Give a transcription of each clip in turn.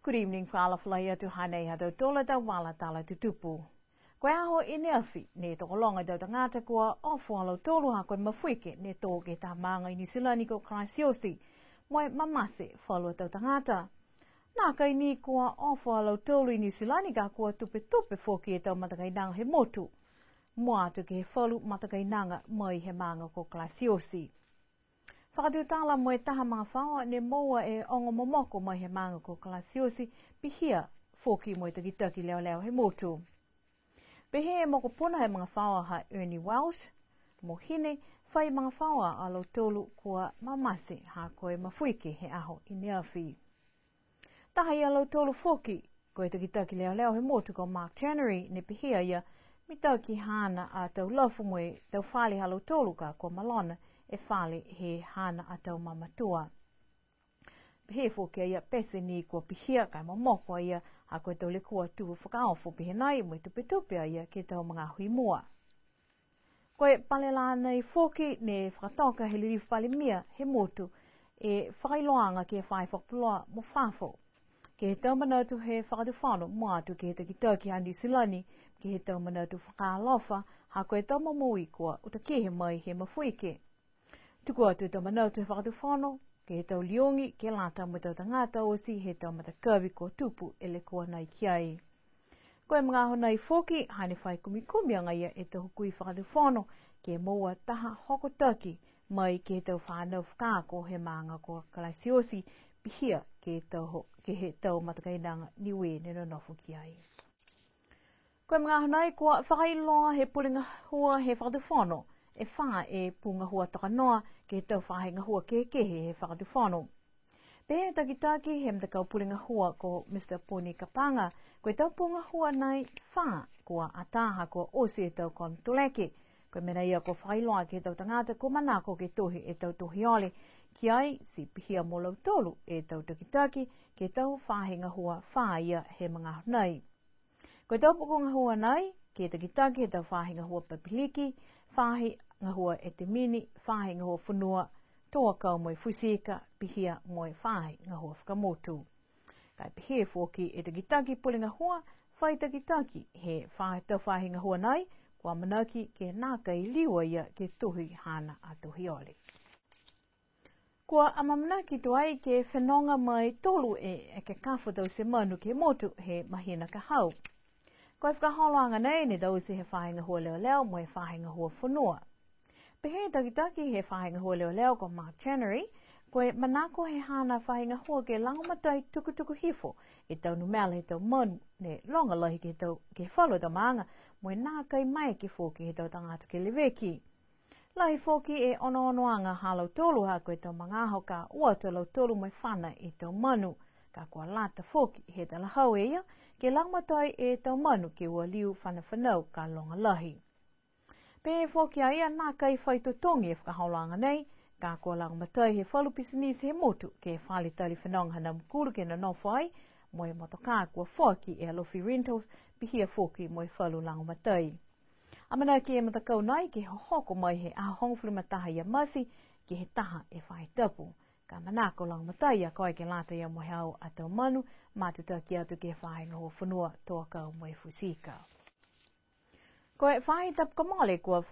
Good evening, whaalawhalai atu hanei hado tola da wala tala tutupu. Koe aho I Neafi, ne toko longa dau tangata kua ofualo tolu ha koe mafuike ne toke ta manga I New Zealand ko Christiosi, moe mamase whalua dau tangata. Nā kai ni kua ofualo tolu I New Zealand ka kua tupe foki e tau matakainanga he motu. Mua atu ke he whalu matakainanga mai he manga ko Christiosi. Whakatutala moe taha mga whaua ne moa e ongo momoko mai he manga ko Christiosi pihia foki moe takitaki leo he motu. Pehe e moko puna he mga whaua ha Ernie Welsh, mo hine whai mga whaua alo tolu kua mamase ha koe mafuike he aho I Neafi. Taha I alo tolu foki koe takitaki leo he motu ko Mark January ne pihia ia mi tau ki hana a tau lofu moe tau whali halo tolu ka ko malona e whale he hana a tau mamatua. Pehe foki ia pese ni kua pihia kai mamoko ia ha koe tau le kua tuhu whakaofo pehe nai moe tupe ia ke tau mga hui mua. Koe palela nei foki ne whakatoka he lirifu pali mia he motu e whakailoanga ke whai whakpuloa mo whafo. Ke he tau manatu he whakatufano mua atu ke he takitaki handi silani ke he tau manatu whakalofa ha koe tau mamui kua utakehe mai he mafuike. Tuku atu tau manatu he whakatufano ke he tau liongi ke lata mo tau tangata osi he tau matakawi ko tupu ele kua nai kiai. Koe mga ho nai foki hane whai kumikumi anga ia e tau hukui whakatufano ke moa taha hokotaki mai ke he tau whanau whakako he manga ko Christiosi pihia ke he tau matakainanga Niuean 22th kiai. Koe mga ho nai kua whakailoa he pulinga hua he whakatufano e wha e punga hua takanoa ke he tau whahenga hua kekehe he whakatufano. Pehe takitaki he mtakau pulinga hua ko Mr. Poni Kapanga koe tau punga hua nai wha kua ataha kua osi e tau kon tuleke koe mena ia ko whailoa ke tau tangata ko manako ke tohi e tau tohi ole ki ai si pihia mo lau tolu e tau takitaki ke tau whahenga hua wha ia he mga nei. Koe tau pukunga hua nai ke takitaki e tau whahenga hua papiliki whahenga hua e te mini whahenga hua whanua toa kau moe fusika pihia moe whahenga hua whakamotu. Kai pihe foki e takitaki pulinga hua whai takitaki he tau whahenga hua nai kua manaki ke nākai liwa ia ke tuhi hana a tuhi ole. Kua amamanaki tuai ke whenonga mai tolu e ke kawha tau se manu ke motu he mahina ka hau. Koe whakaholanga nei ne tau se he whahenga hua leo mo he whahenga hua whanua. Pehe takitaki he whahenga hua leo ko Mark January, koe manako he hana whahenga hua ke langamatai tuku hifo e tau numela he tau manu ne longa lahi ke tau ke whalo tau maanga mo e nākai mai ke fōki he tau tangata ke leweki. Lahi fōki e ono-onoanga halau tolu ha koe tau mangaho ka ua tau lau tolu mai whana e tau manu ka kua lata fōki he tala hau e ia ke langamatai e tau manu ke ua liu whanau ka longa lahi. Pehe fōki a ia nākai whaitotongi e whakaholanga nei ka kua langamatai he whalu pisinisi he motu ke whali tali whanonga hana mkuru ke na nofai mo e motoka kua fōki e alofi rentals pihia fōki mo e whalu langamatai. Amana ki e matakau nai ke hoko mai he ahongfulu mataha ia masi ke he taha e whai tapu. Ka manako langamatai a koe ke lata ia mo he au atau manu matuta ki atu ke whahenga ho whanua toa kau mo e fusika. Koe whahi tapu kamale kua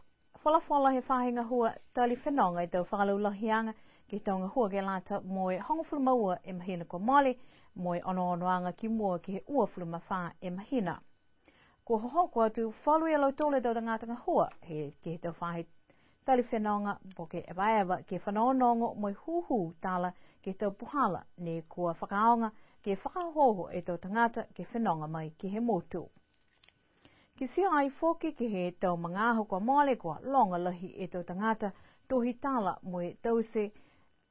whalawhala he whahenga hua tali whenonga e tau whakalaulahianga ke taunga hua ke lata mo e hongfulu maua e mahina kua male mo e ono-onoanga ki mua ke he uafulu mawha e mahina. Ko hohoko atu whalu e lau tole tau tangatanga hua he ke tau whahi tali whenonga po ke ewa ke whanaonongo mo huhu tala ke tau puhala ne kua whakaonga ke whakahoho e tau tangata ke whenonga mai ke he motu. Ki sia ai foki ke he tau mangaho kua mole kua longa lahi e tau tangata tohi tala mo e tau se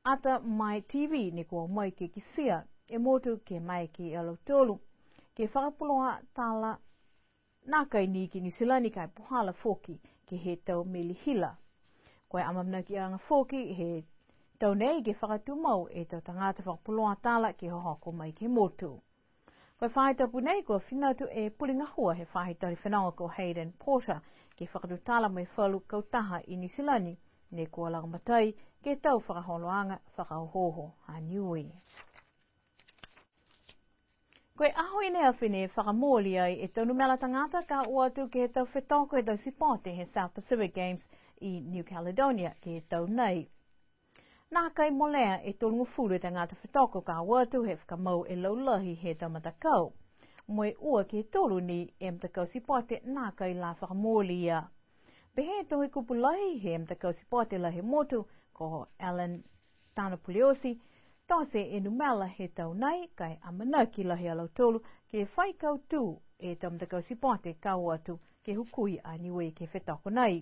ata mai TV ne kua mai ke kisia e motu ke mai ke alo tolu ke whakapuloa tala nākai ni ki New Zealand kai puhala foki ke he tau melihila. Koe amamna ki anga foki he tau nei ke whakatumau e tau tangata whakapuloa tala ke hohoko mai ke motu. Koe whaitapu nei kua whinatu e pulinga hua he whahitari whenonga ko Hayden Porter ke whakatutala mai whalu kautaha I New Zealand ne kua langamatai ke tau whakaholoanga whakahoho ha Niue. Koe aho ine a whine whakamōli ai e tonu mela tangata ka ua tu ke tau whetoko e tau sipote he South Pacific Games I New Caledonia ke tau nei. Nā kai molea e tonu furu e tangata whetoko ka ua tu he whakamau e laulahi he tau matakau. Moe ua ke tolu ni e mtakau sipote nā kai la whakamōli ia. Pehe tohi kupulahi he mtakau sipote la he motu ko Alan Tanapuliosi tose e numela he tau nei kai amanaki lahi alau tolu ke whai kau tū e tau mtakau sipote kau atu ke hukui a niwe ke whetoko nei.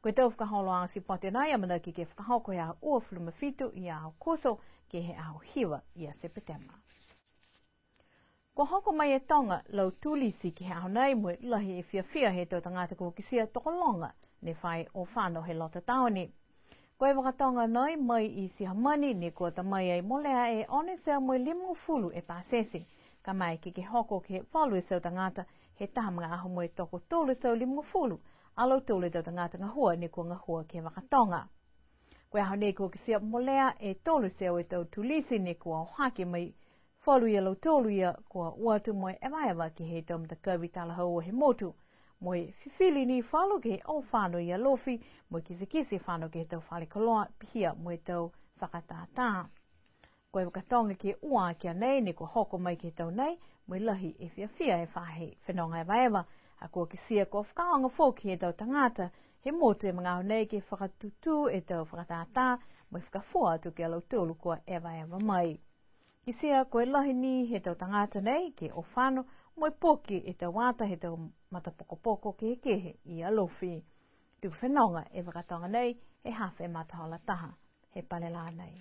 Koe tau whakaholo a sipote nei amanaki ke whakahoko e a ua whulumafitu I a koso ke he a hiwa I a September. Ko hoko mai e tonga lau tūlisi ki hao nei mui lahi e whiawhia he tau tangata ko kisia tokolonga ne whai o whano he lota taoni. Koe wakatonga nei mai I sihamani ne kua tamai ai molea e one seu mui limu fulu e pasese. Ka mai ki ke hoko ke walu e seu tangata he tahamanga aho mui toko tolu seu limu fulu. Alo tolu tau tangata ngahua ne kua ngahua ke wakatonga. Koe aho ne kua kisia molea e tolu seu e tau tūlisi ne kua ohake mai Whalu ia lau tolu ia kua uatu moe ewa ki he tau mtakawi talahau he motu. Moe whiwhili ni whalu ke o whano ia lofi, moe kisi whano ke he tau whale koloa pihia moe tau whakatātā. Koe wakatonga ke ua kia nei ne kua hoko mai ke tau nei, moe lahi e whiawhia e whahe whenonga ewa. A kua kisia kua whakaonga fōki he tau tangata, he motu e mga nei ke whakatutu e tau whakatātā, moe whakafua atu ke lau tolu kua ewa mai. Kisia koe lahi ni he tau tangata nei ke o whano moe poki e tau wata he tau matapokopoko ke kehe I alofi. Tuku whenonga e wakatonga nei he hawhe matahola taha he palela nei.